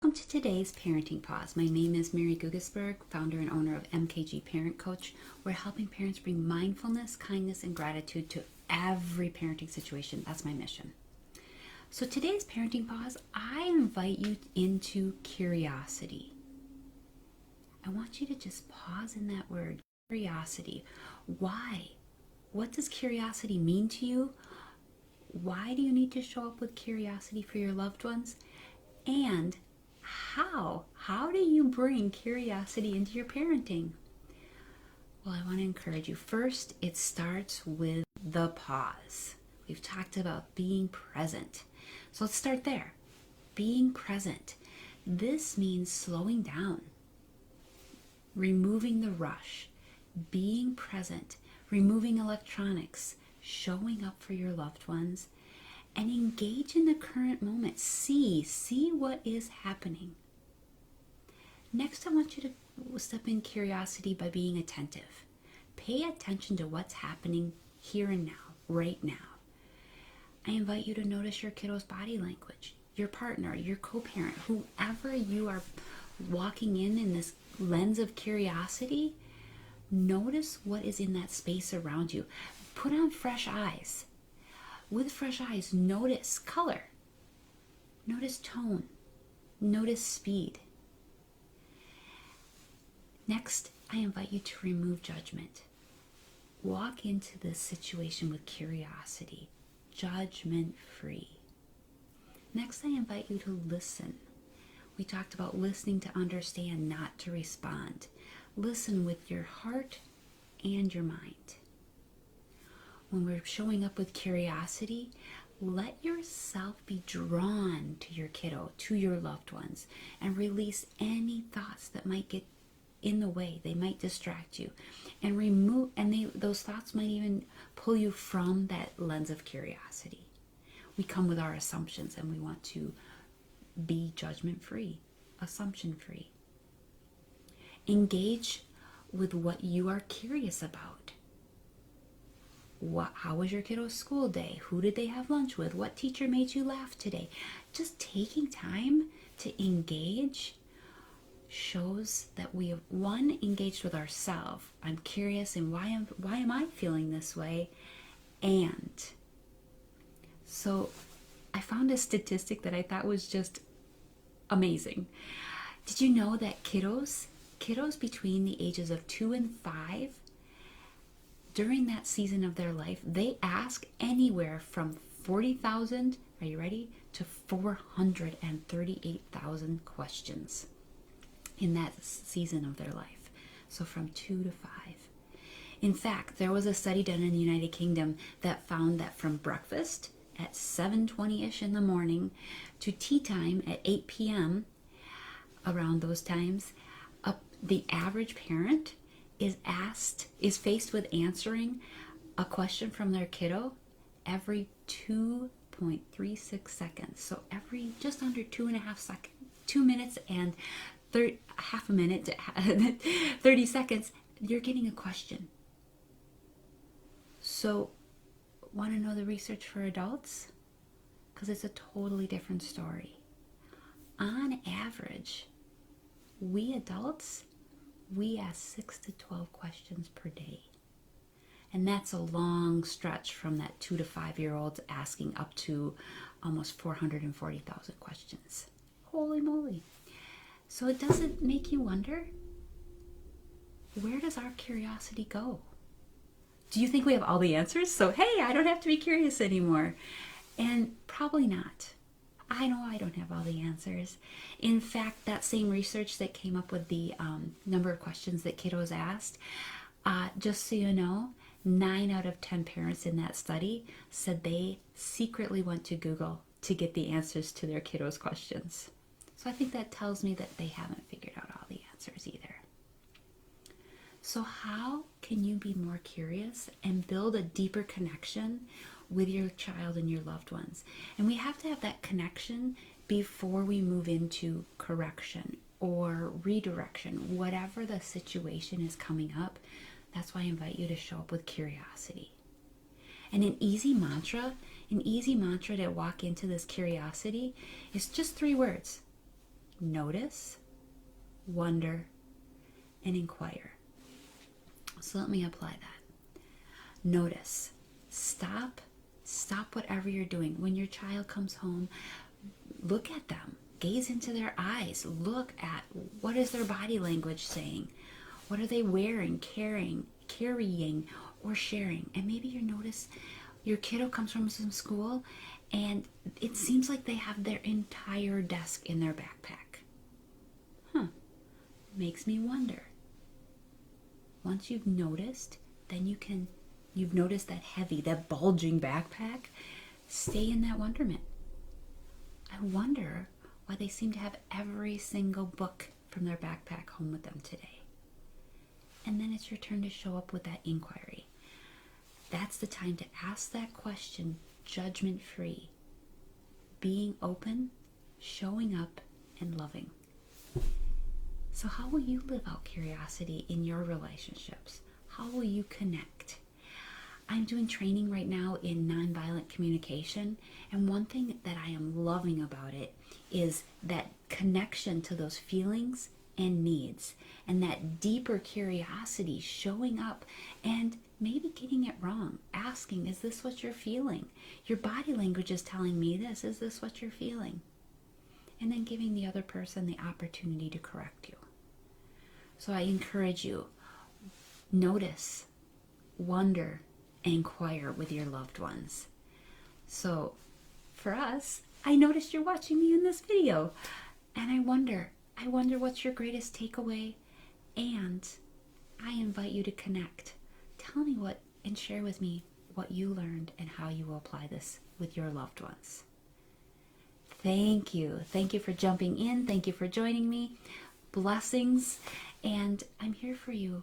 Welcome to today's Parenting Pause. My name is Mary Gugesberg, founder and owner of MKG Parent Coach. We're helping parents bring mindfulness, kindness, and gratitude to every parenting situation. That's my mission. So today's Parenting Pause, I invite you into curiosity. I want you to just pause in that word, curiosity. Why? What does curiosity mean to you? Why do you need to show up with curiosity for your loved ones? And how do you bring curiosity into your parenting? Well, I want to encourage you. First, it starts with the pause. We've talked about being present. So let's start there. Being present. This means slowing down, removing the rush, being present, removing electronics, showing up for your loved ones, and engage in the current moment. See what is happening. Next, I want you to step in curiosity by being attentive. Pay attention to what's happening here and now, right now. I invite you to notice your kiddo's body language, your partner, your co-parent, whoever you are walking in this lens of curiosity. Notice what is in that space around you. Put on fresh eyes. With fresh eyes, notice color, notice tone, notice speed. Next, I invite you to remove judgment. Walk into this situation with curiosity, judgment-free. Next, I invite you to listen. We talked about listening to understand, not to respond. Listen with your heart and your mind. When we're showing up with curiosity, let yourself be drawn to your kiddo, to your loved ones, and release any thoughts that might get in the way. They might distract you, and those thoughts might even pull you from that lens of curiosity. We come with our assumptions, and we want to be judgment-free, assumption-free. Engage with what you are curious about. How was your kiddo's school day? Who did they have lunch with? What teacher made you laugh today? Just taking time to engage shows that we have, one, engaged with ourselves. I'm curious, and why am I feeling this way? And so I found a statistic that I thought was just amazing. Did you know that kiddos between the ages of 2 and 5, during that season of their life, they ask anywhere from 40,000, are you ready, to 438,000 questions in that season of their life. So from 2 to 5. In fact, there was a study done in the United Kingdom that found that from breakfast at 7:20ish in the morning to tea time at 8 p.m., around those times, the average parent is faced with answering a question from their kiddo every 2.36 seconds. So every just under 2.5 seconds, 2 minutes and half a minute to 30 seconds, you're getting a question. So, want to know the research for adults? Because it's a totally different story. On average, we adults, we ask 6 to 12 questions per day. And that's a long stretch from that 2 to 5-year-olds asking up to almost 440,000 questions. Holy moly. So it doesn't make you wonder, where does our curiosity go? Do you think we have all the answers? So, hey, I don't have to be curious anymore. And probably not. I know I don't have all the answers. In fact, that same research that came up with the number of questions that kiddos asked, just so you know, 9 out of 10 parents in that study said they secretly went to Google to get the answers to their kiddos' questions. So I think that tells me that they haven't figured out all the answers either. So how can you be more curious and build a deeper connection with your child and your loved ones? And we have to have that connection before we move into correction or redirection, whatever the situation is coming up. That's why I invite you to show up with curiosity. And an easy mantra to walk into this curiosity is just 3 words. Notice, wonder, and inquire. So let me apply that. Notice. Stop whatever you're doing. When your child comes home, look at them. Gaze into their eyes. Look at what is their body language saying. What are they wearing, carrying, or sharing? And maybe you notice your kiddo comes from some school and it seems like they have their entire desk in their backpack. Makes me wonder. Once you've noticed, then you've noticed that heavy, that bulging backpack, stay in that wonderment. I wonder why they seem to have every single book from their backpack home with them today. And then it's your turn to show up with that inquiry. That's the time to ask that question, judgment-free. Being open, showing up, and loving. So how will you live out curiosity in your relationships? How will you connect? I'm doing training right now in nonviolent communication, and one thing that I am loving about it is that connection to those feelings and needs, and that deeper curiosity, showing up and maybe getting it wrong, asking, is this what you're feeling? Your body language is telling me this. Is this what you're feeling? And then giving the other person the opportunity to correct you. So I encourage you, notice, wonder, and inquire with your loved ones. So for us, I noticed you're watching me in this video, and I wonder what's your greatest takeaway, and I invite you to connect. Tell me what and share with me what you learned and how you will apply this with your loved ones. Thank you. Thank you for jumping in. Thank you for joining me. Blessings, and I'm here for you.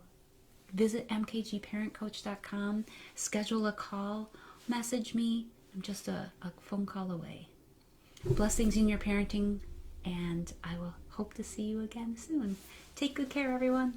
Visit mkgparentcoach.com, schedule a call, message me. I'm just a phone call away. Blessings in your parenting, and I will hope to see you again soon. Take good care, everyone.